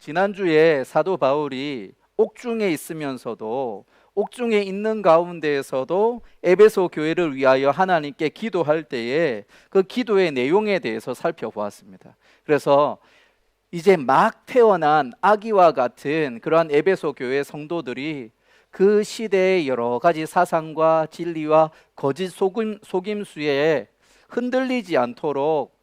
지난주에 사도 바울이 옥중에 있으면서도 옥중에 있는 가운데에서도 에베소 교회를 위하여 하나님께 기도할 때에 그 기도의 내용에 대해서 살펴보았습니다. 그래서 이제 막 태어난 아기와 같은 그러한 에베소 교회 성도들이 그 시대의 여러 가지 사상과 진리와 거짓 속임수에 흔들리지 않도록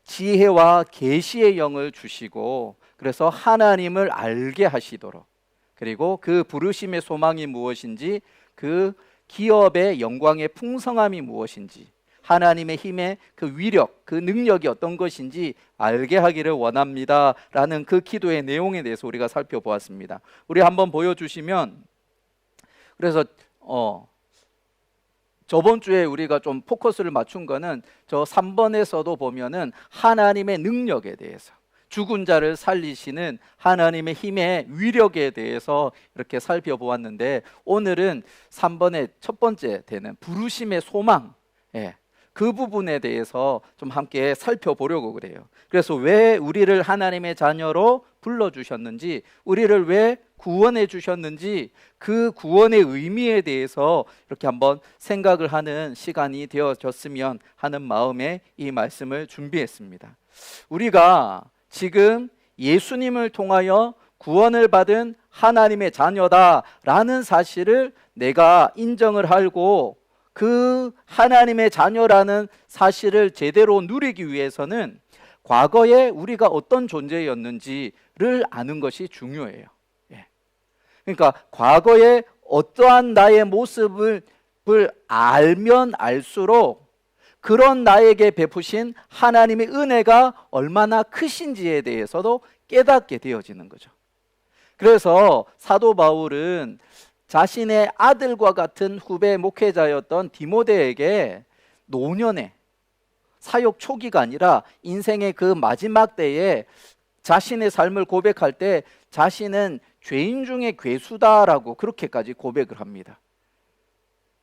지혜와 계시의 영을 주시고, 그래서 하나님을 알게 하시도록, 그리고 그 부르심의 소망이 무엇인지, 그 기업의 영광의 풍성함이 무엇인지, 하나님의 힘의 그 위력, 그 능력이 어떤 것인지 알게 하기를 원합니다 라는 그 기도의 내용에 대해서 우리가 살펴보았습니다. 우리 한번 보여주시면, 그래서 저번 주에 우리가 좀 포커스를 맞춘 거는 저 3번에서도 보면은 하나님의 능력에 대해서, 죽은 자를 살리시는 하나님의 힘의 위력에 대해서 이렇게 살펴보았는데, 오늘은 3번의 첫 번째 되는 부르심의 소망, 그 부분에 대해서 좀 함께 살펴보려고 그래요. 그래서 왜 우리를 하나님의 자녀로 불러주셨는지, 우리를 왜 구원해 주셨는지, 그 구원의 의미에 대해서 이렇게 한번 생각을 하는 시간이 되어졌으면 하는 마음에 이 말씀을 준비했습니다. 우리가 지금 예수님을 통하여 구원을 받은 하나님의 자녀다라는 사실을 내가 인정을 하고, 그 하나님의 자녀라는 사실을 제대로 누리기 위해서는 과거에 우리가 어떤 존재였는지를 아는 것이 중요해요. 그러니까 과거에 어떠한 나의 모습을 알면 알수록 그런 나에게 베푸신 하나님의 은혜가 얼마나 크신지에 대해서도 깨닫게 되어지는 거죠. 그래서 사도 바울은 자신의 아들과 같은 후배 목회자였던 디모데에게 노년의 사역 초기가 아니라 인생의 그 마지막 때에 자신의 삶을 고백할 때 자신은 죄인 중에 괴수다라고 그렇게까지 고백을 합니다.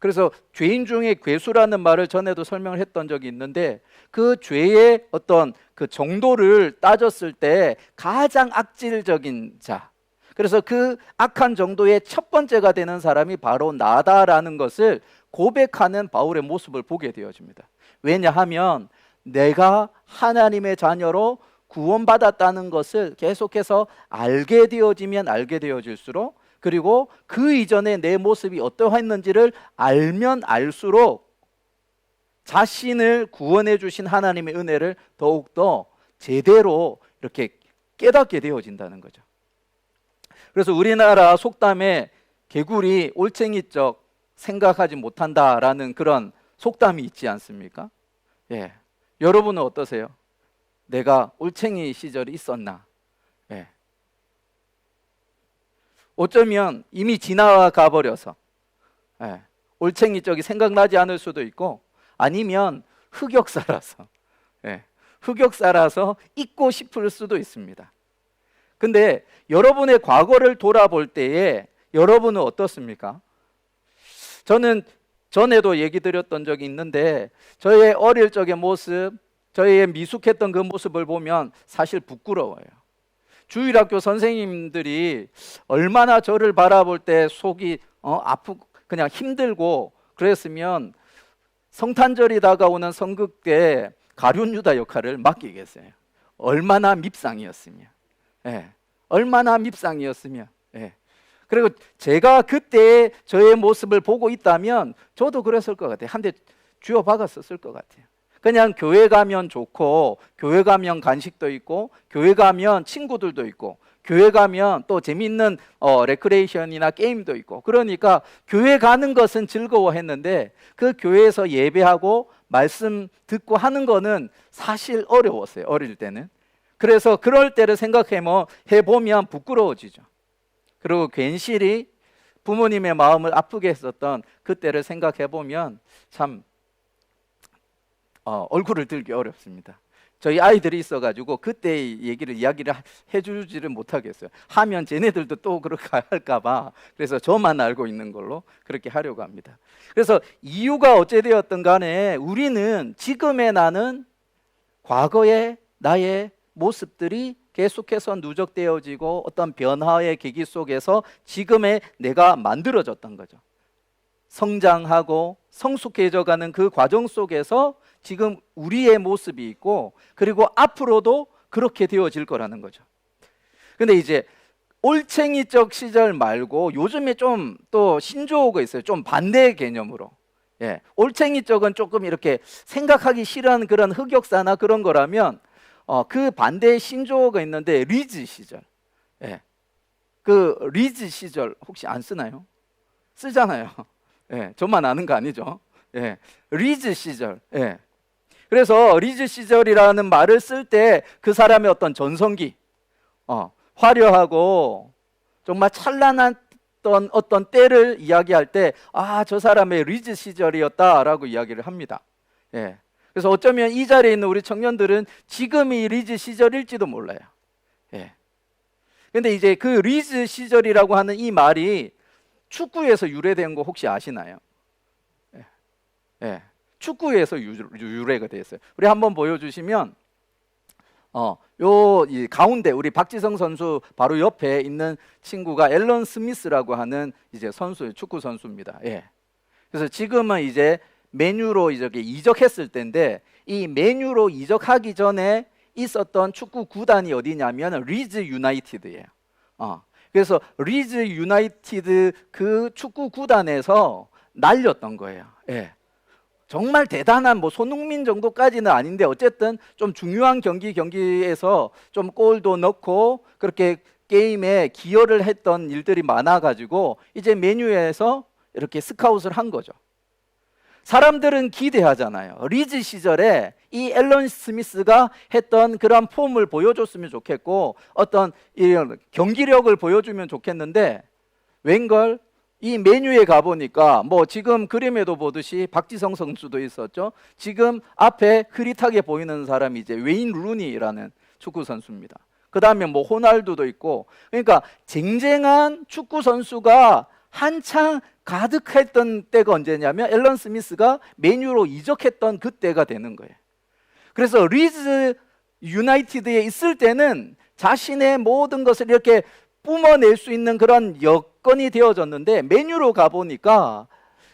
그래서 죄인 중에 괴수라는 말을 전에도 설명을 했던 적이 있는데, 그 죄의 어떤 그 정도를 따졌을 때 가장 악질적인 자, 그래서 그 악한 정도의 첫 번째가 되는 사람이 바로 나다라는 것을 고백하는 바울의 모습을 보게 되어집니다. 왜냐하면 내가 하나님의 자녀로 구원받았다는 것을 계속해서 알게 되어지면 알게 되어질수록, 그리고 그 이전에 내 모습이 어떠했는지를 알면 알수록 자신을 구원해 주신 하나님의 은혜를 더욱더 제대로 이렇게 깨닫게 되어진다는 거죠. 그래서 우리나라 속담에 개구리 올챙이적 생각하지 못한다라는 그런 속담이 있지 않습니까? 여러분은 어떠세요? 내가 올챙이 시절이 있었나? 어쩌면 이미 지나가 버려서 올챙이 쪽이 생각나지 않을 수도 있고, 아니면 흑역사라서 흑역사라서 잊고 싶을 수도 있습니다. 근데 여러분의 과거를 돌아볼 때에 여러분은 어떻습니까? 저는 전에도 얘기 드렸던 적이 있는데, 저의 어릴 적의 모습, 저의 미숙했던 그 모습을 보면 사실 부끄러워요. 주일학교 선생님들이 얼마나 저를 바라볼 때 속이 아프고 그냥 힘들고 그랬으면 성탄절이 다가오는 성극 때 가룟유다 역할을 맡기겠어요. 얼마나 밉상이었으면. 얼마나 밉상이었으면. 그리고 제가 그때 저의 모습을 보고 있다면 저도 그랬을 것 같아요. 한 대 쥐어 박았었을 것 같아요. 그냥 교회 가면 좋고, 교회 가면 간식도 있고, 교회 가면 친구들도 있고, 교회 가면 또 재밌는 레크레이션이나 게임도 있고, 그러니까 교회 가는 것은 즐거워했는데 그 교회에서 예배하고 말씀 듣고 하는 거는 사실 어려웠어요, 어릴 때는. 그래서 그럴 때를 생각해보면 부끄러워지죠. 그리고 괜시리 부모님의 마음을 아프게 했었던 그때를 생각해보면 참 얼굴을 들기 어렵습니다. 저희 아이들이 있어가지고 그때 이야기를 해주지를 못하겠어요. 하면 쟤네들도 또 그렇게 할까봐. 그래서 저만 알고 있는 걸로 그렇게 하려고 합니다. 그래서 이유가 어찌되었든 간에 우리는 지금의 나는 과거의 나의 모습들이 계속해서 누적되어지고 어떤 변화의 계기 속에서 지금의 내가 만들어졌던 거죠. 성장하고 성숙해져가는 그 과정 속에서 지금 우리의 모습이 있고, 그리고 앞으로도 그렇게 되어질 거라는 거죠. 근데 이제 올챙이적 시절 말고 요즘에 좀 또 신조어가 있어요. 좀 반대 개념으로. 올챙이적은 조금 이렇게 생각하기 싫은 그런 흑역사나 그런 거라면, 그 반대의 신조어가 있는데 리즈 시절. 그 리즈 시절 혹시 안 쓰나요? 쓰잖아요. 저만 아는 거 아니죠? 리즈 시절. 그래서 리즈 시절이라는 말을 쓸 때 그 사람의 어떤 전성기, 화려하고 정말 찬란한 어떤 때를 이야기할 때, 저 사람의 리즈 시절이었다라고 이야기를 합니다. 그래서 어쩌면 이 자리에 있는 우리 청년들은 지금이 리즈 시절일지도 몰라요. 근데 이제 그 리즈 시절이라고 하는 이 말이 축구에서 유래된 거 혹시 아시나요? 축구에서 유래가 되었어요. 우리 한번 보여주시면, 이 가운데 우리 박지성 선수 바로 옆에 있는 친구가 앨런 스미스라고 하는 이제 축구 선수입니다. 그래서 지금은 이제 맨유로 이렇게 이적했을 때인데, 이 맨유로 이적하기 전에 있었던 축구 구단이 어디냐면 리즈 유나이티드예요. 그래서 리즈 유나이티드 그 축구 구단에서 날렸던 거예요. 정말 대단한 손흥민 정도까지는 아닌데 어쨌든 좀 중요한 경기에서 좀 골도 넣고 그렇게 게임에 기여를 했던 일들이 많아가지고 이제 맨유에서 이렇게 스카웃을 한 거죠. 사람들은 기대하잖아요. 리즈 시절에 이 앨런 스미스가 했던 그런 폼을 보여줬으면 좋겠고, 어떤 이런 경기력을 보여주면 좋겠는데, 웬걸 이 메뉴에 가보니까 지금 그림에도 보듯이 박지성 선수도 있었죠. 지금 앞에 흐릿하게 보이는 사람이 이제 웨인 루니라는 축구 선수입니다. 그 다음에 호날두도 있고, 그러니까 쟁쟁한 축구 선수가 한창 가득했던 때가 언제냐면 앨런 스미스가 맨유로 이적했던 그때가 되는 거예요. 그래서 리즈 유나이티드에 있을 때는 자신의 모든 것을 이렇게 뿜어낼 수 있는 그런 여건이 되어졌는데, 맨유로 가보니까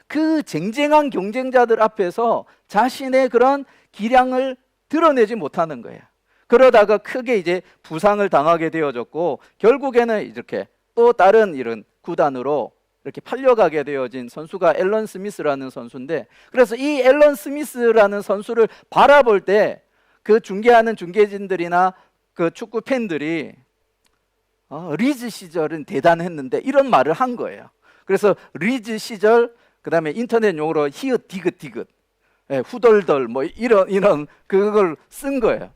그 쟁쟁한 경쟁자들 앞에서 자신의 그런 기량을 드러내지 못하는 거예요. 그러다가 크게 이제 부상을 당하게 되어졌고, 결국에는 이렇게 또 다른 이런 구단으로 이렇게 팔려가게 되어진 선수가 앨런 스미스라는 선수인데, 그래서 이 앨런 스미스라는 선수를 바라볼 때 그 중계하는 중계진들이나 그 축구 팬들이 리즈 시절은 대단했는데 이런 말을 한 거예요. 그래서 리즈 시절, 그 다음에 인터넷 용어로 히읗 디귿 후덜덜 이런 그걸 쓴 거예요.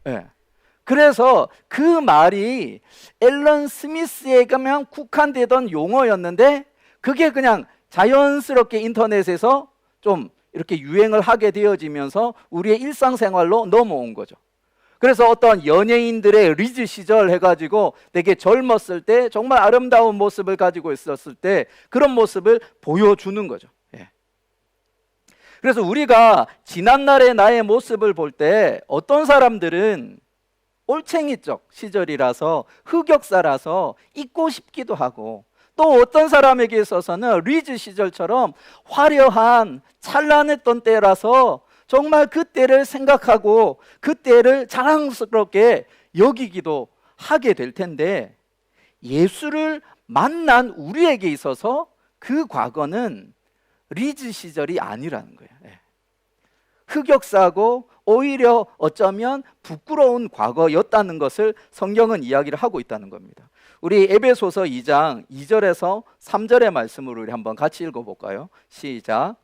그래서 그 말이 앨런 스미스에게만 국한되던 용어였는데, 그게 그냥 자연스럽게 인터넷에서 좀 이렇게 유행을 하게 되어지면서 우리의 일상생활로 넘어온 거죠. 그래서 어떤 연예인들의 리즈 시절 해가지고 되게 젊었을 때 정말 아름다운 모습을 가지고 있었을 때 그런 모습을 보여주는 거죠. 그래서 우리가 지난날의 나의 모습을 볼 때 어떤 사람들은 올챙이적 시절이라서 흑역사라서 잊고 싶기도 하고, 또 어떤 사람에게 있어서는 리즈 시절처럼 화려한 찬란했던 때라서 정말 그때를 생각하고 그때를 자랑스럽게 여기기도 하게 될 텐데, 예수를 만난 우리에게 있어서 그 과거는 리즈 시절이 아니라는 거예요. 흑역사고 오히려 어쩌면 부끄러운 과거였다는 것을 성경은 이야기를 하고 있다는 겁니다. 우리 에베소서 2장 2절에서 3절의 말씀을 우리 한번 같이 읽어볼까요? 시작.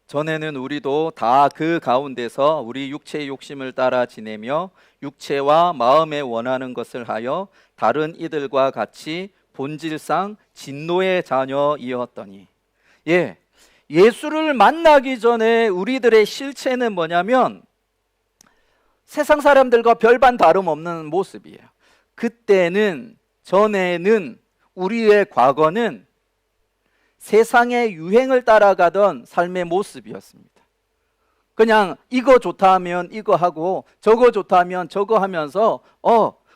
전에는 우리도 다 그 가운데서 우리 육체의 욕심을 따라 지내며 육체와 마음에 원하는 것을 하여 다른 이들과 같이 본질상 진노의 자녀이었더니. 예수를 만나기 전에 우리들의 실체는 뭐냐면 세상 사람들과 별반 다름없는 모습이에요. 그때는, 전에는 우리의 과거는 세상의 유행을 따라가던 삶의 모습이었습니다. 그냥 이거 좋다 하면 이거 하고 저거 좋다 하면 저거 하면서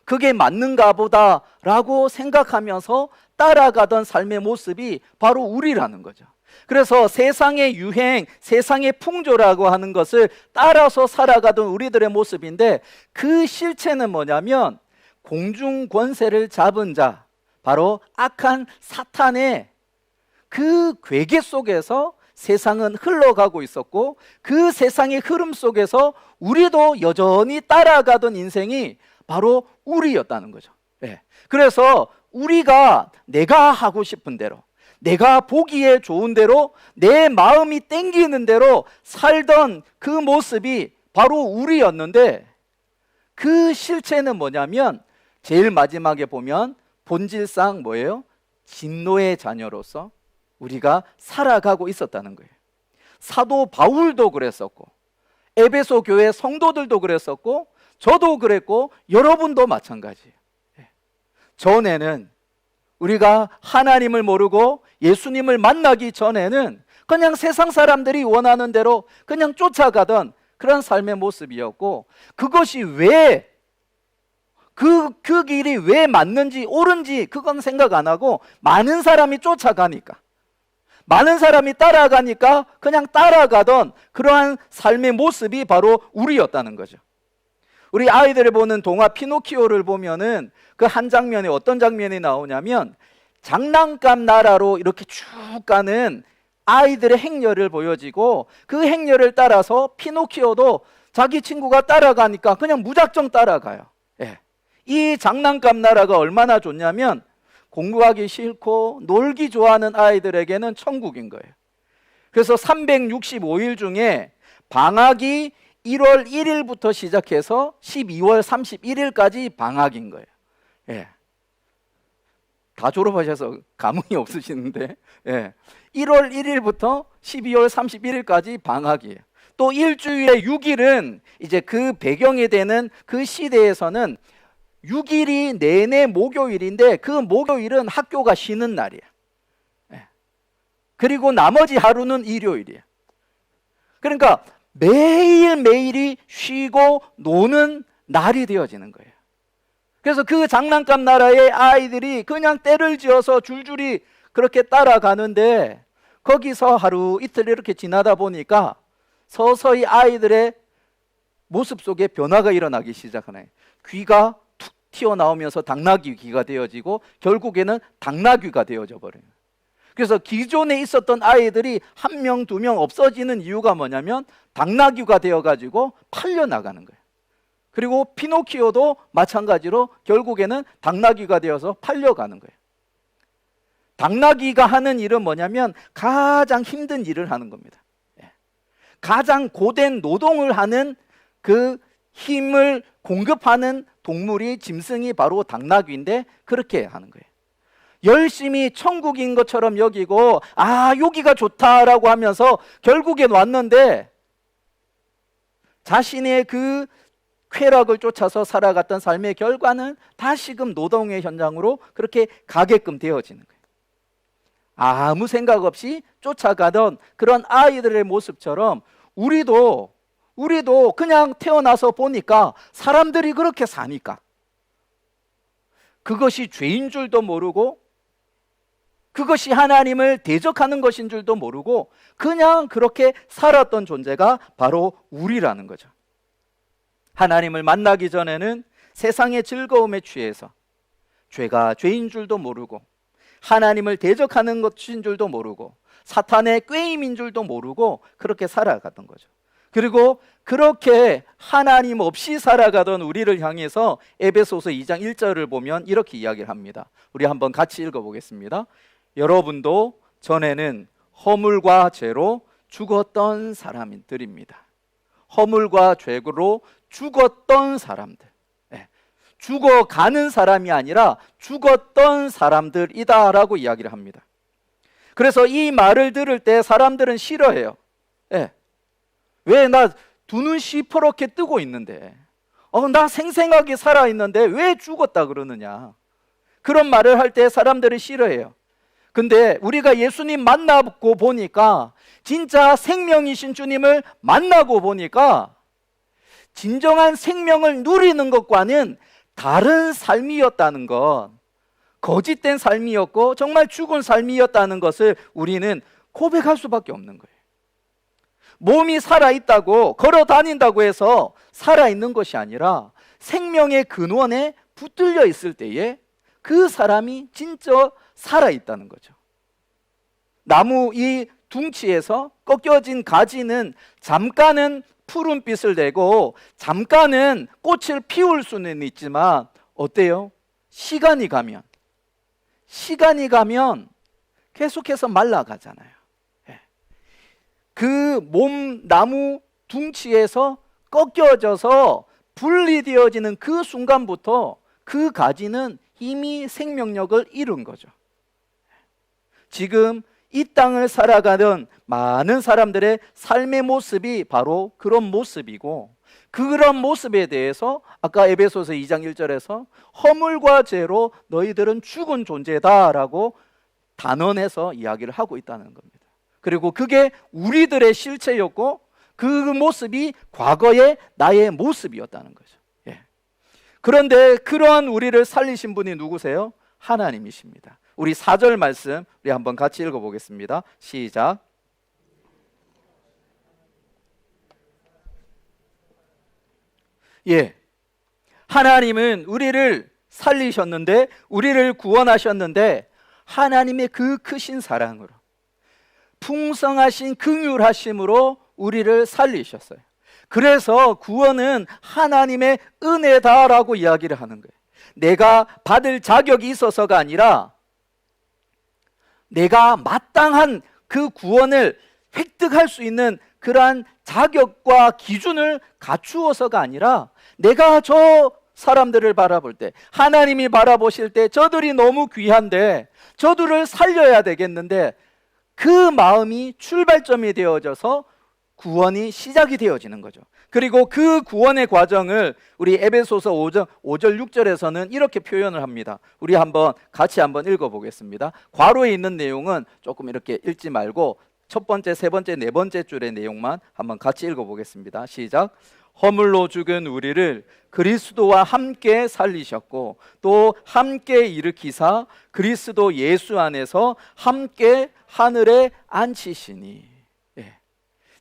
그게 맞는가 보다 라고 생각하면서 따라가던 삶의 모습이 바로 우리라는 거죠. 그래서 세상의 유행, 세상의 풍조라고 하는 것을 따라서 살아가던 우리들의 모습인데, 그 실체는 뭐냐면 공중 권세를 잡은 자, 바로 악한 사탄의 그 괴계 속에서 세상은 흘러가고 있었고, 그 세상의 흐름 속에서 우리도 여전히 따라가던 인생이 바로 우리였다는 거죠. 그래서 우리가 내가 하고 싶은 대로, 내가 보기에 좋은 대로, 내 마음이 땡기는 대로 살던 그 모습이 바로 우리였는데, 그 실체는 뭐냐면 제일 마지막에 보면 본질상 뭐예요? 진노의 자녀로서 우리가 살아가고 있었다는 거예요. 사도 바울도 그랬었고, 에베소 교회 성도들도 그랬었고, 저도 그랬고, 여러분도 마찬가지예요. 전에는 우리가 하나님을 모르고 예수님을 만나기 전에는 그냥 세상 사람들이 원하는 대로 그냥 쫓아가던 그런 삶의 모습이었고, 그것이 왜 그 길이 왜 맞는지 옳은지 그건 생각 안 하고, 많은 사람이 쫓아가니까, 많은 사람이 따라가니까 그냥 따라가던 그러한 삶의 모습이 바로 우리였다는 거죠. 우리 아이들이 보는 동화 피노키오를 보면은 그 한 장면에 어떤 장면이 나오냐면, 장난감 나라로 이렇게 쭉 가는 아이들의 행렬을 보여지고, 그 행렬을 따라서 피노키오도 자기 친구가 따라가니까 그냥 무작정 따라가요. 이 장난감 나라가 얼마나 좋냐면, 공부하기 싫고 놀기 좋아하는 아이들에게는 천국인 거예요. 그래서 365일 중에 방학이 1월 1일부터 시작해서 12월 31일까지 방학인 거예요. 다 졸업하셔서 감흥이 없으시는데, 1월 1일부터 12월 31일까지 방학이에요. 또 일주일에 6일은 이제 그 배경이 되는 그 시대에서는 6일이 내내 목요일인데, 그 목요일은 학교가 쉬는 날이에요. 그리고 나머지 하루는 일요일이에요. 그러니까 매일매일이 쉬고 노는 날이 되어지는 거예요. 그래서 그 장난감 나라의 아이들이 그냥 때를 지어서 줄줄이 그렇게 따라가는데, 거기서 하루 이틀 이렇게 지나다 보니까 서서히 아이들의 모습 속에 변화가 일어나기 시작하네요. 귀가 툭 튀어나오면서 당나귀 귀가 되어지고, 결국에는 당나귀가 되어져 버려요. 그래서 기존에 있었던 아이들이 한 명, 두 명 없어지는 이유가 뭐냐면 당나귀가 되어가지고 팔려나가는 거예요. 그리고 피노키오도 마찬가지로 결국에는 당나귀가 되어서 팔려가는 거예요. 당나귀가 하는 일은 뭐냐면 가장 힘든 일을 하는 겁니다. 가장 고된 노동을 하는 그 힘을 공급하는 동물이, 짐승이 바로 당나귀인데, 그렇게 하는 거예요. 열심히 천국인 것처럼 여기고, 여기가 좋다라고 하면서 결국엔 왔는데, 자신의 그 쾌락을 쫓아서 살아갔던 삶의 결과는 다시금 노동의 현장으로 그렇게 가게끔 되어지는 거예요. 아무 생각 없이 쫓아가던 그런 아이들의 모습처럼 우리도 그냥 태어나서 보니까 사람들이 그렇게 사니까, 그것이 죄인 줄도 모르고 그것이 하나님을 대적하는 것인 줄도 모르고 그냥 그렇게 살았던 존재가 바로 우리라는 거죠. 하나님을 만나기 전에는 세상의 즐거움에 취해서 죄가 죄인 줄도 모르고, 하나님을 대적하는 것인 줄도 모르고, 사탄의 꾀임인 줄도 모르고 그렇게 살아갔던 거죠. 그리고 그렇게 하나님 없이 살아가던 우리를 향해서 에베소서 2장 1절을 보면 이렇게 이야기를 합니다. 우리 한번 같이 읽어보겠습니다. 여러분도 전에는 허물과 죄로 죽었던 사람들입니다. 허물과 죄로 죽었던 사람들, 죽어가는 사람이 아니라 죽었던 사람들이다라고 이야기를 합니다. 그래서 이 말을 들을 때 사람들은 싫어해요. 왜 나 두 눈 시퍼렇게 뜨고 있는데, 나 생생하게 살아있는데 왜 죽었다 그러느냐. 그런 말을 할 때 사람들이 싫어해요. 근데 우리가 예수님 만나고 보니까, 진짜 생명이신 주님을 만나고 보니까 진정한 생명을 누리는 것과는 다른 삶이었다는 것, 거짓된 삶이었고 정말 죽은 삶이었다는 것을 우리는 고백할 수밖에 없는 거예요. 몸이 살아있다고, 걸어 다닌다고 해서 살아있는 것이 아니라 생명의 근원에 붙들려 있을 때에 그 사람이 진짜 살아있다는 거죠. 나무 이 둥치에서 꺾여진 가지는 잠깐은 푸른빛을 내고 잠깐은 꽃을 피울 수는 있지만 어때요? 시간이 가면 계속해서 말라가잖아요. 그 나무 둥치에서 꺾여져서 분리되어지는 그 순간부터 그 가지는 이미 생명력을 잃은 거죠. 지금 이 땅을 살아가는 많은 사람들의 삶의 모습이 바로 그런 모습이고, 그런 모습에 대해서 아까 에베소서 2장 1절에서 허물과 죄로 너희들은 죽은 존재다라고 단언해서 이야기를 하고 있다는 겁니다. 그리고 그게 우리들의 실체였고 그 모습이 과거의 나의 모습이었다는 거죠. 그런데 그러한 우리를 살리신 분이 누구세요? 하나님이십니다. 우리 4절 말씀 우리 한번 같이 읽어보겠습니다. 시작. 하나님은 우리를 살리셨는데, 우리를 구원하셨는데 하나님의 그 크신 사랑으로, 풍성하신 긍휼하심으로 우리를 살리셨어요. 그래서 구원은 하나님의 은혜다라고 이야기를 하는 거예요. 내가 받을 자격이 있어서가 아니라 내가 마땅한 그 구원을 획득할 수 있는 그러한 자격과 기준을 갖추어서가 아니라, 내가 저 사람들을 바라볼 때, 하나님이 바라보실 때 저들이 너무 귀한데 저들을 살려야 되겠는데, 그 마음이 출발점이 되어져서 구원이 시작이 되어지는 거죠. 그리고 그 구원의 과정을 우리 에베소서 5절 6절에서는 이렇게 표현을 합니다. 우리 같이 한번 읽어보겠습니다. 괄호에 있는 내용은 조금 이렇게 읽지 말고 첫 번째, 세 번째, 네 번째 줄의 내용만 한번 같이 읽어보겠습니다. 시작. 허물로 죽은 우리를 그리스도와 함께 살리셨고 또 함께 일으키사 그리스도 예수 안에서 함께 하늘에 앉히시니.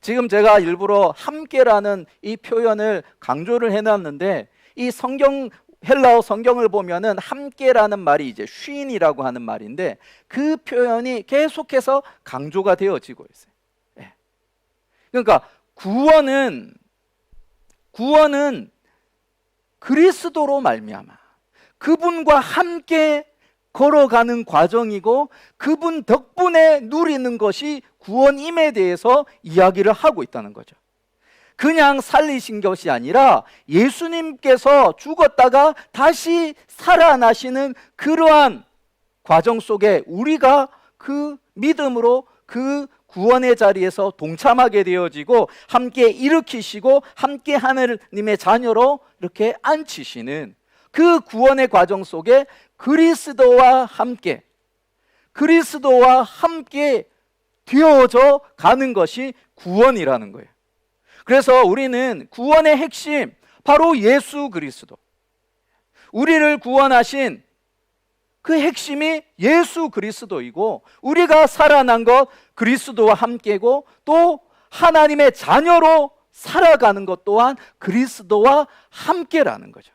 지금 제가 일부러 함께라는 이 표현을 강조를 해놨는데, 이 헬라어 성경을 보면은 함께라는 말이 이제 쉰이라고 하는 말인데, 그 표현이 계속해서 강조가 되어지고 있어요. 그러니까 구원은 그리스도로 말미암아 그분과 함께 걸어가는 과정이고, 그분 덕분에 누리는 것이 구원임에 대해서 이야기를 하고 있다는 거죠. 그냥 살리신 것이 아니라 예수님께서 죽었다가 다시 살아나시는 그러한 과정 속에 우리가 그 믿음으로 그 구원의 자리에서 동참하게 되어지고, 함께 일으키시고 함께 하나님의 자녀로 이렇게 앉히시는 그 구원의 과정 속에 그리스도와 함께 되어져 가는 것이 구원이라는 거예요. 그래서 우리는 구원의 핵심, 바로 예수 그리스도, 우리를 구원하신 그 핵심이 예수 그리스도이고, 우리가 살아난 것 그리스도와 함께고, 또 하나님의 자녀로 살아가는 것 또한 그리스도와 함께라는 거죠.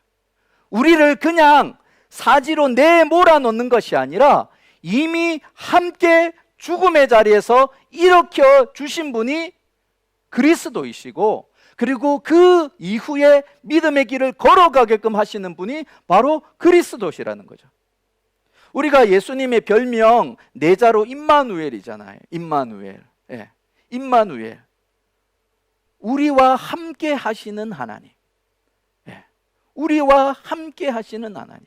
우리를 그냥 사지로 내몰아 놓는 것이 아니라 이미 함께 죽음의 자리에서 일으켜 주신 분이 그리스도이시고, 그리고 그 이후에 믿음의 길을 걸어가게끔 하시는 분이 바로 그리스도시라는 거죠. 우리가 예수님의 별명 내자로 임마누엘이잖아요. 임마누엘. 임마누엘. 우리와 함께 하시는 하나님. 우리와 함께 하시는 하나님.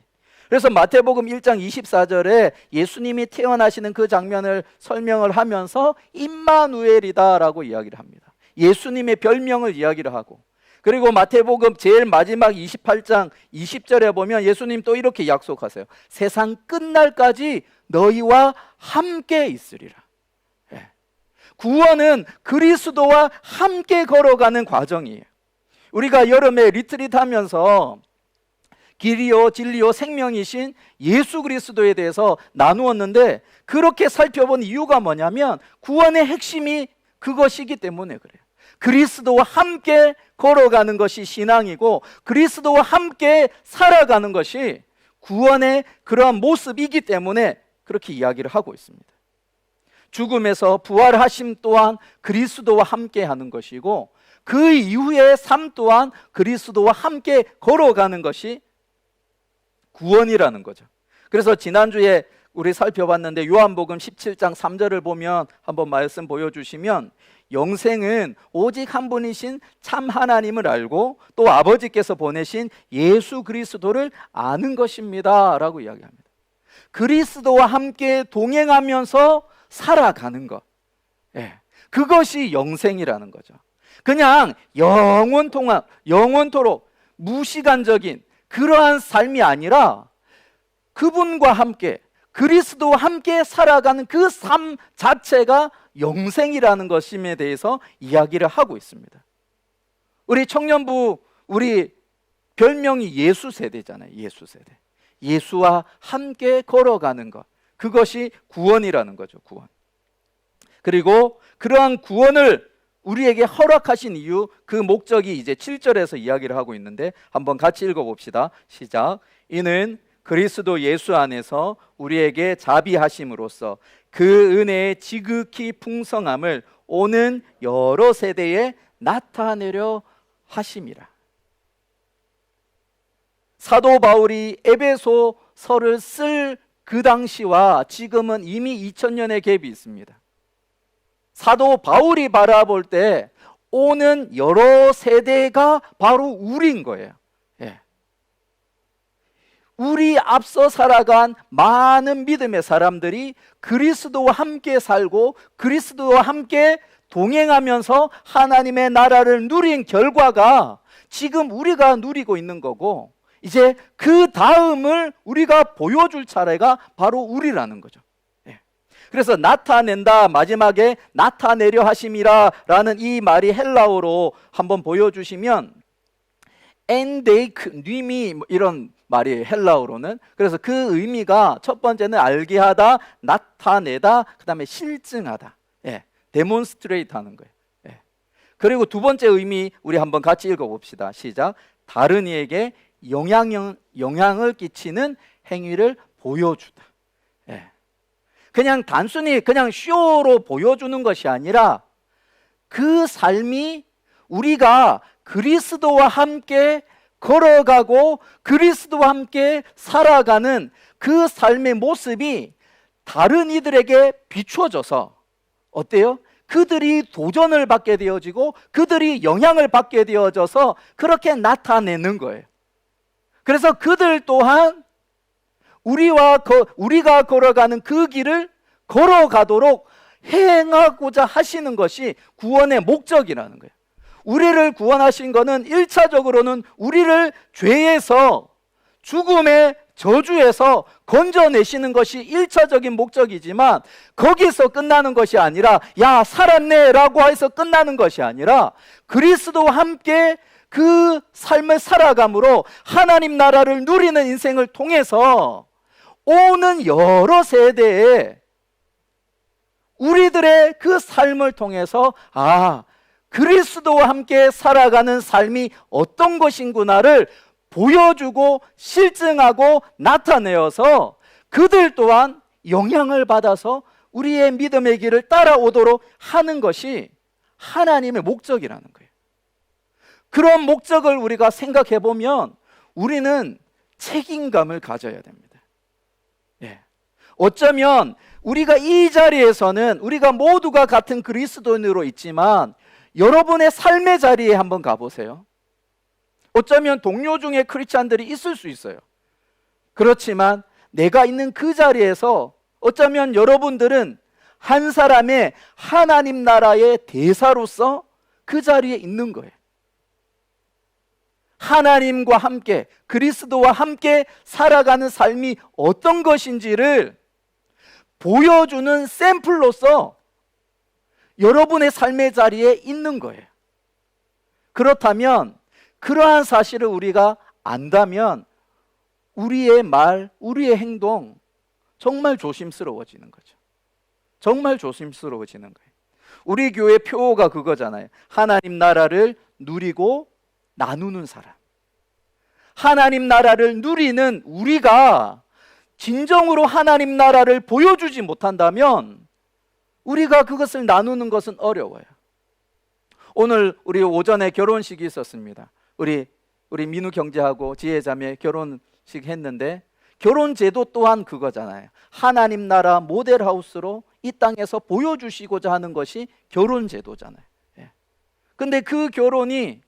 그래서 마태복음 1장 24절에 예수님이 태어나시는 그 장면을 설명을 하면서 임마누엘이다라고 이야기를 합니다. 예수님의 별명을 이야기를 하고, 그리고 마태복음 제일 마지막 28장 20절에 보면 예수님 또 이렇게 약속하세요. 세상 끝날까지 너희와 함께 있으리라. 예. 구원은 그리스도와 함께 걸어가는 과정이에요. 우리가 여름에 리트릿 하면서 길이요 진리요 생명이신 예수 그리스도에 대해서 나누었는데, 그렇게 살펴본 이유가 뭐냐면 구원의 핵심이 그것이기 때문에 그래요. 그리스도와 함께 걸어가는 것이 신앙이고, 그리스도와 함께 살아가는 것이 구원의 그러한 모습이기 때문에 그렇게 이야기를 하고 있습니다. 죽음에서 부활하심 또한 그리스도와 함께 하는 것이고, 그 이후의 삶 또한 그리스도와 함께 걸어가는 것이 구원이라는 거죠. 그래서 지난주에 우리 살펴봤는데 요한복음 17장 3절을 보면 한번 말씀 보여주시면, 영생은 오직 한 분이신 참 하나님을 알고 또 아버지께서 보내신 예수 그리스도를 아는 것입니다 라고 이야기합니다. 그리스도와 함께 동행하면서 살아가는 것, 그것이 영생이라는 거죠. 그냥 영원토록 무시간적인 그러한 삶이 아니라 그분과 함께, 그리스도와 함께 살아가는 그 삶 자체가 영생이라는 것임에 대해서 이야기를 하고 있습니다. 우리 청년부, 우리 별명이 예수 세대잖아요. 예수 세대. 예수와 함께 걸어가는 것, 그것이 구원이라는 거죠. 구원. 그리고 그러한 구원을 우리에게 허락하신 이유, 그 목적이 이제 7절에서 이야기를 하고 있는데 한번 같이 읽어봅시다. 시작. 이는 그리스도 예수 안에서 우리에게 자비하심으로써 그 은혜의 지극히 풍성함을 오는 여러 세대에 나타내려 하심이라. 사도 바울이 에베소서를 쓸 그 당시와 지금은 이미 2000년의 갭이 있습니다. 사도 바울이 바라볼 때 오는 여러 세대가 바로 우리인 거예요. 우리 앞서 살아간 많은 믿음의 사람들이 그리스도와 함께 살고 그리스도와 함께 동행하면서 하나님의 나라를 누린 결과가 지금 우리가 누리고 있는 거고, 이제 그 다음을 우리가 보여줄 차례가 바로 우리라는 거죠. 그래서 나타낸다, 마지막에 나타내려 하심이라 라는 이 말이 헬라어로 한번 보여주시면 엔데이크, 뉘미 이런 말이에요, 헬라어로는. 그래서 그 의미가 첫 번째는 알게 하다, 나타내다, 그 다음에 실증하다, 데몬스트레이트 하는 거예요. 그리고 두 번째 의미 우리 한번 같이 읽어봅시다. 시작. 다른 이에게 영향을 끼치는 행위를 보여주다. 그냥 단순히 그냥 쇼로 보여주는 것이 아니라 그 삶이 우리가 그리스도와 함께 걸어가고 그리스도와 함께 살아가는 그 삶의 모습이 다른 이들에게 비추어져서 어때요? 그들이 도전을 받게 되어지고 그들이 영향을 받게 되어져서 그렇게 나타내는 거예요. 그래서 그들 또한 우리가 걸어가는 그 길을 걸어가도록 행하고자 하시는 것이 구원의 목적이라는 거예요. 우리를 구원하신 것은 1차적으로는 우리를 죄에서, 죽음의 저주에서 건져내시는 것이 1차적인 목적이지만, 거기서 끝나는 것이 아니라 야 살았네 라고 해서 끝나는 것이 아니라 그리스도와 함께 그 삶을 살아감으로 하나님 나라를 누리는 인생을 통해서 오는 여러 세대에 우리들의 그 삶을 통해서 그리스도와 함께 살아가는 삶이 어떤 것인구나를 보여주고 실증하고 나타내어서 그들 또한 영향을 받아서 우리의 믿음의 길을 따라오도록 하는 것이 하나님의 목적이라는 거예요. 그런 목적을 우리가 생각해 보면 우리는 책임감을 가져야 됩니다. 어쩌면 우리가 이 자리에서는 우리가 모두가 같은 그리스도인으로 있지만 여러분의 삶의 자리에 한번 가보세요. 어쩌면 동료 중에 크리스찬들이 있을 수 있어요. 그렇지만 내가 있는 그 자리에서 어쩌면 여러분들은 한 사람의 하나님 나라의 대사로서 그 자리에 있는 거예요. 하나님과 함께, 그리스도와 함께 살아가는 삶이 어떤 것인지를 보여주는 샘플로서 여러분의 삶의 자리에 있는 거예요. 그렇다면 그러한 사실을 우리가 안다면 우리의 말, 우리의 행동 정말 조심스러워지는 거죠. 정말 조심스러워지는 거예요. 우리 교회 표어가 그거잖아요. 하나님 나라를 누리고 나누는 사람. 하나님 나라를 누리는 우리가 진정으로 하나님 나라를 보여주지 못한다면 우리가 그것을 나누는 것은 어려워요. 오늘 우리 오전에 결혼식이 있었습니다. 우리 민우 경제하고 지혜자매 결혼식 했는데 결혼 제도 또한 그거잖아요. 하나님 나라 모델하우스로 이 땅에서 보여주시고자 하는 것이 결혼 제도잖아요. 근데 그 결혼이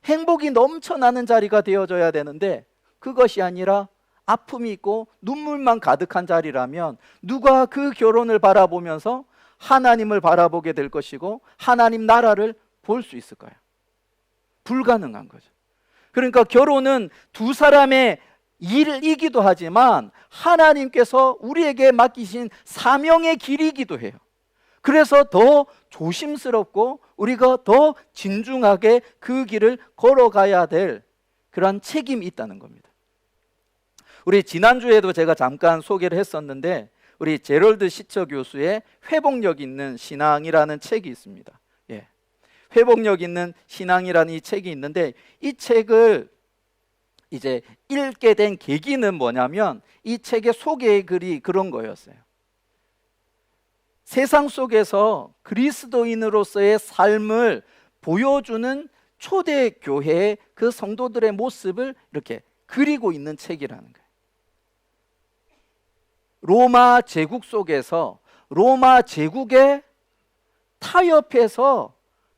행복이 넘쳐나는 자리가 되어져야 되는데 그것이 아니라 아픔이 있고 눈물만 가득한 자리라면 누가 그 결혼을 바라보면서 하나님을 바라보게 될 것이고 하나님 나라를 볼 수 있을까요? 불가능한 거죠. 그러니까 결혼은 두 사람의 일이기도 하지만 하나님께서 우리에게 맡기신 사명의 길이기도 해요. 그래서 더 조심스럽고 우리가 더 진중하게 그 길을 걸어가야 될 그런 책임이 있다는 겁니다. 우리 지난주에도 제가 잠깐 소개를 했었는데 우리 제럴드 시처 교수의 회복력 있는 신앙이라는 책이 있습니다. 회복력 있는 신앙이라는 이 책이 있는데 이 책을 이제 읽게 된 계기는 뭐냐면 이 책의 소개의 글이 그런 거였어요. 세상 속에서 그리스도인으로서의 삶을 보여주는 초대 교회의 그 성도들의 모습을 이렇게 그리고 있는 책이라는 거예요. 로마 제국 속에서 로마 제국의 타협해서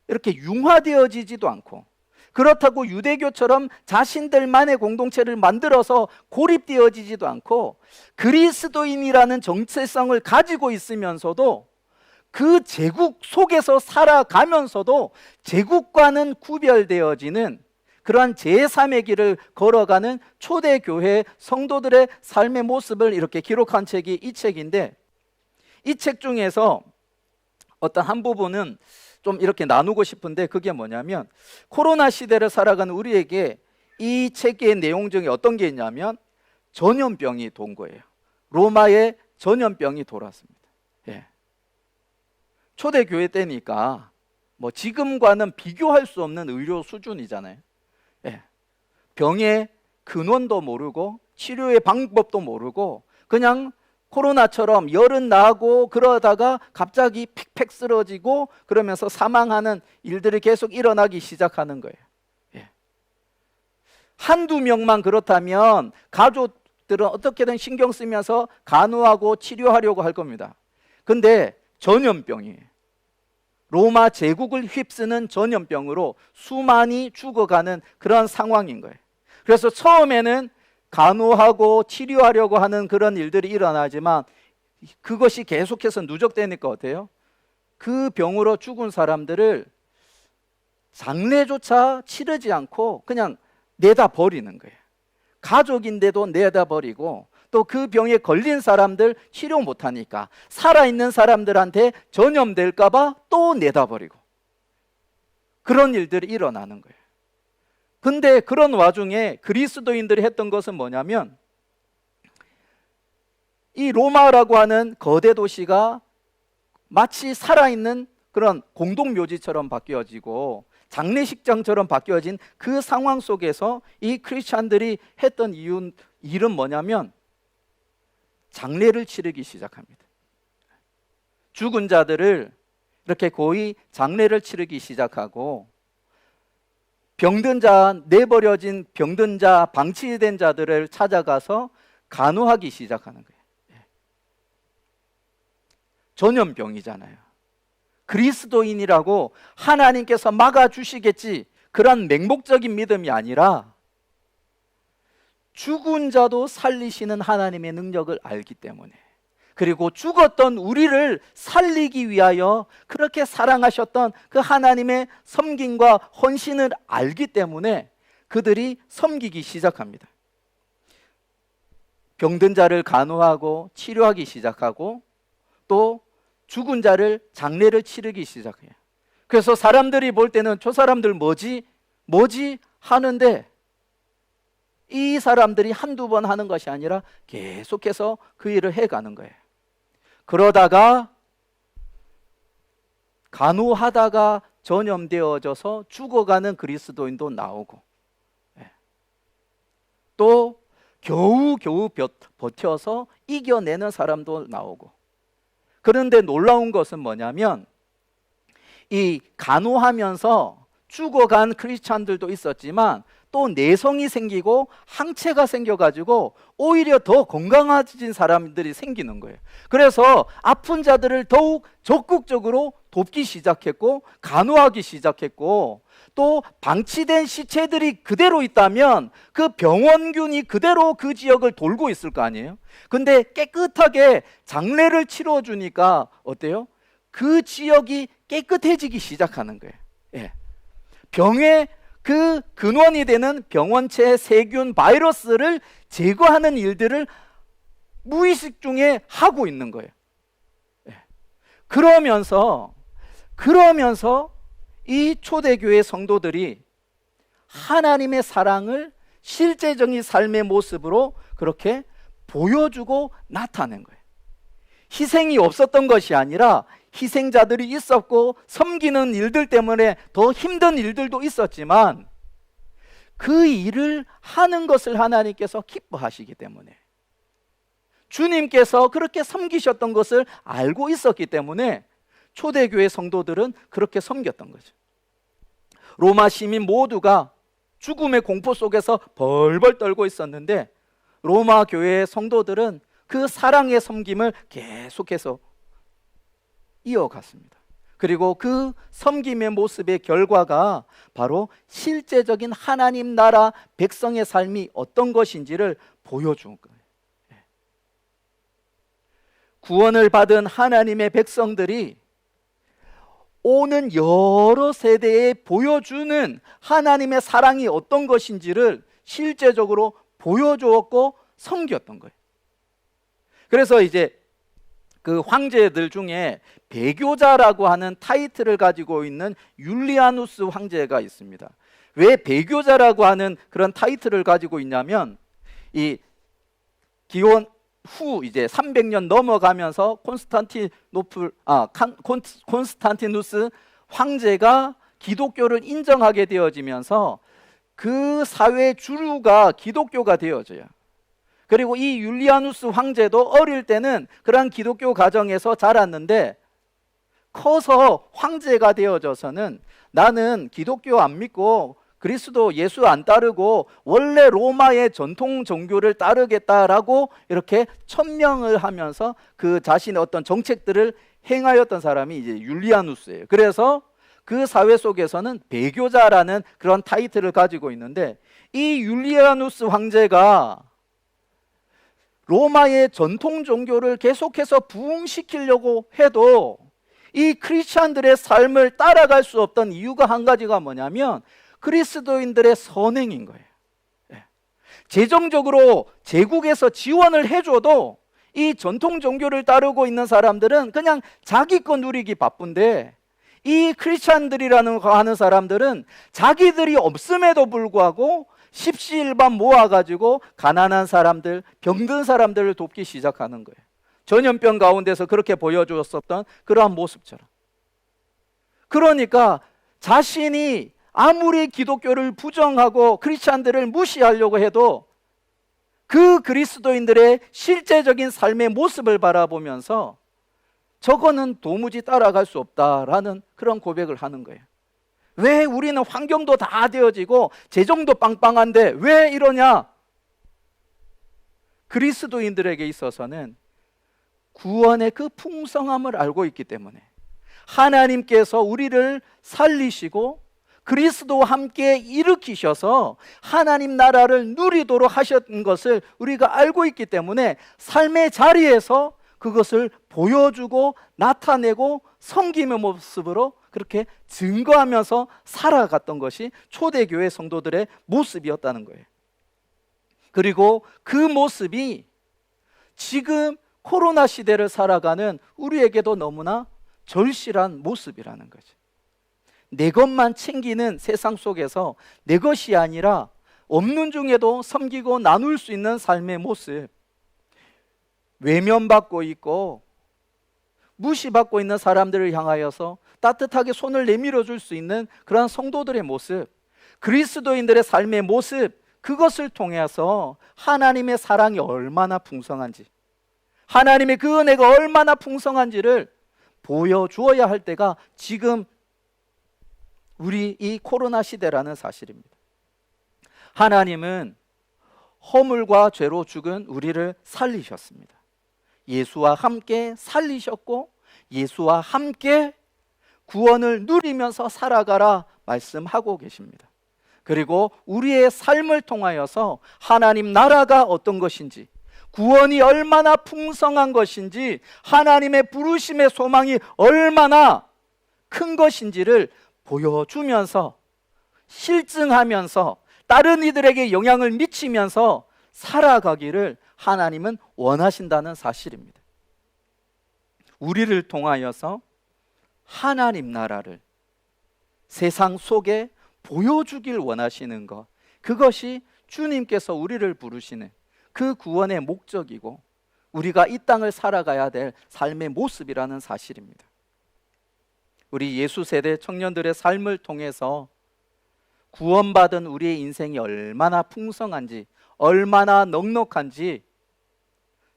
이렇게 융화되어지지도 않고 그렇다고 유대교처럼 자신들만의 공동체를 만들어서 고립되어지지도 않고 그리스도인이라는 정체성을 가지고 있으면서도 그 제국 속에서 살아가면서도 제국과는 구별되어지는 그러한 제3의 길을 걸어가는 초대교회 성도들의 삶의 모습을 이렇게 기록한 책이 이 책인데 이 책 중에서 어떤 한 부분은 좀 이렇게 나누고 싶은데 그게 뭐냐면 코로나 시대를 살아가는 우리에게 이 책의 내용 중에 어떤 게 있냐면 전염병이 돈 거예요. 로마에 전염병이 돌았습니다. 초대교회 때니까 뭐 지금과는 비교할 수 없는 의료 수준이잖아요. 병의 근원도 모르고 치료의 방법도 모르고 그냥 코로나처럼 열은 나고 그러다가 갑자기 픽픽 쓰러지고 그러면서 사망하는 일들이 계속 일어나기 시작하는 거예요. 한두 명만 그렇다면 가족들은 어떻게든 신경 쓰면서 간호하고 치료하려고 할 겁니다. 근데 전염병이에요. 로마 제국을 휩쓰는 전염병으로 수많이 죽어가는 그런 상황인 거예요. 그래서 처음에는 간호하고 치료하려고 하는 그런 일들이 일어나지만 그것이 계속해서 누적되니까 어때요? 그 병으로 죽은 사람들을 장례조차 치르지 않고 그냥 내다 버리는 거예요. 가족인데도 내다 버리고 또 그 병에 걸린 사람들 치료 못하니까 살아있는 사람들한테 전염될까 봐 또 내다 버리고 그런 일들이 일어나는 거예요. 근데 그런 와중에 그리스도인들이 했던 것은 뭐냐면 이 로마라고 하는 거대 도시가 마치 살아있는 그런 공동묘지처럼 바뀌어지고 장례식장처럼 바뀌어진 그 상황 속에서 이 크리스찬들이 했던 일은 뭐냐면 장례를 치르기 시작합니다. 죽은 자들을 이렇게 고이 장례를 치르기 시작하고 병든 자, 내버려진 병든 자, 방치된 자들을 찾아가서 간호하기 시작하는 거예요. 전염병이잖아요. 그리스도인이라고 하나님께서 막아주시겠지 그런 맹목적인 믿음이 아니라 죽은 자도 살리시는 하나님의 능력을 알기 때문에 그리고 죽었던 우리를 살리기 위하여 그렇게 사랑하셨던 그 하나님의 섬김과 헌신을 알기 때문에 그들이 섬기기 시작합니다. 병든 자를 간호하고 치료하기 시작하고 또 죽은 자를 장례를 치르기 시작해요. 그래서 사람들이 볼 때는 저 사람들 뭐지 하는데 이 사람들이 한두 번 하는 것이 아니라 계속해서 그 일을 해가는 거예요. 그러다가 간호하다가 전염되어져서 죽어가는 그리스도인도 나오고 또 겨우 버텨서 이겨내는 사람도 나오고. 그런데 놀라운 것은 뭐냐면 이 간호하면서 죽어간 크리스찬들도 있었지만 또 내성이 생기고 항체가 생겨가지고 오히려 더 건강해진 사람들이 생기는 거예요. 그래서 아픈 자들을 더욱 적극적으로 돕기 시작했고 간호하기 시작했고 또 방치된 시체들이 그대로 있다면 그 병원균이 그대로 그 지역을 돌고 있을 거 아니에요. 근데 깨끗하게 장례를 치러주니까 어때요? 그 지역이 깨끗해지기 시작하는 거예요. 예. 병의 그 근원이 되는 병원체, 세균, 바이러스를 제거하는 일들을 무의식 중에 하고 있는 거예요. 예. 그러면서 이 초대교회 성도들이 하나님의 사랑을 실제적인 삶의 모습으로 그렇게 보여주고 나타낸 거예요. 희생이 없었던 것이 아니라 희생자들이 있었고 섬기는 일들 때문에 더 힘든 일들도 있었지만 그 일을 하는 것을 하나님께서 기뻐하시기 때문에 주님께서 그렇게 섬기셨던 것을 알고 있었기 때문에 초대교회 성도들은 그렇게 섬겼던 거죠. 로마 시민 모두가 죽음의 공포 속에서 벌벌 떨고 있었는데 로마 교회의 성도들은 그 사랑의 섬김을 계속해서 이어갔습니다. 그리고 그 섬김의 모습의 결과가 바로 실제적인 하나님 나라 백성의 삶이 어떤 것인지를 보여준 거예요. 구원을 받은 하나님의 백성들이 오는 여러 세대에 보여주는 하나님의 사랑이 어떤 것인지를 실제적으로 보여주었고 섬겼던 거예요. 그래서 이제 그 황제들 중에 배교자라고 하는 타이틀을 가지고 있는 율리아누스 황제가 있습니다. 왜 배교자라고 하는 그런 타이틀을 가지고 있냐면 이 기원 후 이제 300년 넘어가면서 콘스탄티누스 황제가 기독교를 인정하게 되어지면서 그 사회 주류가 기독교가 되어져요. 그리고 이 율리아누스 황제도 어릴 때는 그런 기독교 가정에서 자랐는데 커서 황제가 되어져서는 나는 기독교 안 믿고 그리스도 예수 안 따르고 원래 로마의 전통 종교를 따르겠다라고 이렇게 천명을 하면서 그 자신의 어떤 정책들을 행하였던 사람이 이제 율리아누스예요. 그래서 그 사회 속에서는 배교자라는 그런 타이틀을 가지고 있는데 이 율리아누스 황제가 로마의 전통 종교를 계속해서 부흥시키려고 해도 이 크리스찬들의 삶을 따라갈 수 없던 이유가 한 가지가 뭐냐면 그리스도인들의 선행인 거예요. 재정적으로 제국에서 지원을 해줘도 이 전통 종교를 따르고 있는 사람들은 그냥 자기 거 누리기 바쁜데 이 크리스찬들이라는 하는 사람들은 자기들이 없음에도 불구하고 십시일반 모아가지고 가난한 사람들, 병든 사람들을 돕기 시작하는 거예요. 전염병 가운데서 그렇게 보여주었었던 그러한 모습처럼. 그러니까 자신이 아무리 기독교를 부정하고 크리스찬들을 무시하려고 해도 그 그리스도인들의 실제적인 삶의 모습을 바라보면서 저거는 도무지 따라갈 수 없다라는 그런 고백을 하는 거예요. 왜 우리는 환경도 다 되어지고 재정도 빵빵한데 왜 이러냐? 그리스도인들에게 있어서는 구원의 그 풍성함을 알고 있기 때문에 하나님께서 우리를 살리시고 그리스도와 함께 일으키셔서 하나님 나라를 누리도록 하셨던 것을 우리가 알고 있기 때문에 삶의 자리에서 그것을 보여주고 나타내고 섬김의 모습으로 그렇게 증거하면서 살아갔던 것이 초대교회 성도들의 모습이었다는 거예요. 그리고 그 모습이 지금 코로나 시대를 살아가는 우리에게도 너무나 절실한 모습이라는 거죠. 내 것만 챙기는 세상 속에서 내 것이 아니라 없는 중에도 섬기고 나눌 수 있는 삶의 모습, 외면받고 있고 무시받고 있는 사람들을 향하여서 따뜻하게 손을 내밀어 줄 수 있는 그러한 성도들의 모습, 그리스도인들의 삶의 모습, 그것을 통해서 하나님의 사랑이 얼마나 풍성한지, 하나님의 그 은혜가 얼마나 풍성한지를 보여주어야 할 때가 지금 우리 이 코로나 시대라는 사실입니다. 하나님은 허물과 죄로 죽은 우리를 살리셨습니다. 예수와 함께 살리셨고 예수와 함께 구원을 누리면서 살아가라 말씀하고 계십니다. 그리고 우리의 삶을 통하여서 하나님 나라가 어떤 것인지, 구원이 얼마나 풍성한 것인지, 하나님의 부르심의 소망이 얼마나 큰 것인지를 보여주면서 실증하면서 다른 이들에게 영향을 미치면서 살아가기를 하나님은 원하신다는 사실입니다. 우리를 통하여서 하나님 나라를 세상 속에 보여주길 원하시는 것, 그것이 주님께서 우리를 부르시는 그 구원의 목적이고 우리가 이 땅을 살아가야 될 삶의 모습이라는 사실입니다. 우리 예수 세대 청년들의 삶을 통해서 구원받은 우리의 인생이 얼마나 풍성한지, 얼마나 넉넉한지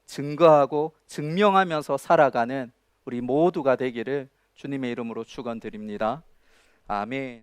증거하고 증명하면서 살아가는 우리 모두가 되기를 주님의 이름으로 축원드립니다. 아멘.